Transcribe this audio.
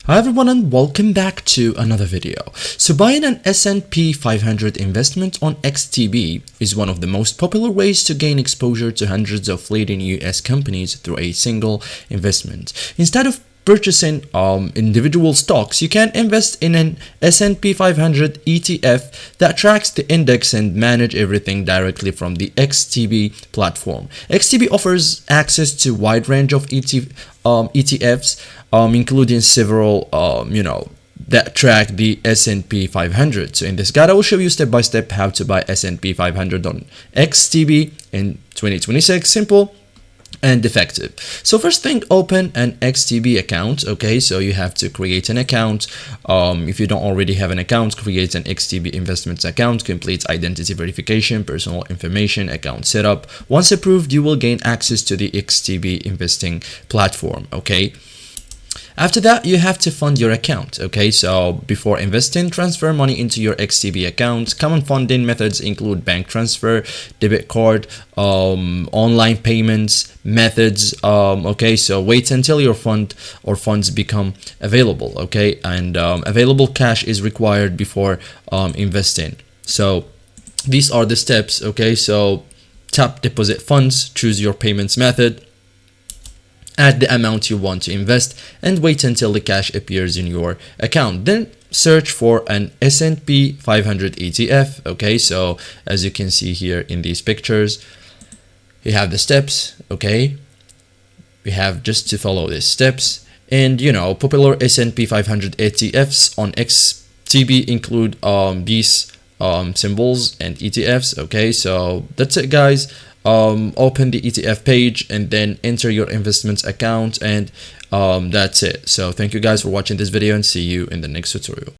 Hi everyone and welcome back to another video. So buying an S&P 500 investment on XTB is one of the most popular ways to gain exposure to hundreds of leading US companies through a single investment. Instead of purchasing individual stocks, you can invest in an S&P 500 ETF that tracks the index and manage everything directly from the XTB platform. XTB offers access to a wide range of ETFs, including several that track the S&P 500. So in this guide, I will show you step by step how to buy S&P 500 on XTB in 2026. Simple and effective. So first thing, open an XTB account. Okay, so you have to create an account. If you don't already have an account, create an XTB investments account, complete identity verification, personal information, account setup. Once approved, you will gain access to the XTB investing platform. Okay, after that, you have to fund your account. Okay, so before investing, transfer money into your XTB account. Common funding methods include bank transfer, debit card, online payments methods. Okay, so wait until your fund or funds become available. Okay, and available cash is required before investing. So these are the steps. Okay, so tap deposit funds, choose your payments method, add the amount you want to invest, and wait until the cash appears in your account. Then search for an S&P 500 ETF. Okay, so as you can see here in these pictures, you have the steps. Okay, we have just to follow these steps, and popular S&P 500 ETFs on XTB include these symbols and ETFs. Okay, so that's it, guys. Open the ETF page and then enter your investments account, and that's it. So thank you guys for watching this video, and see you in the next tutorial.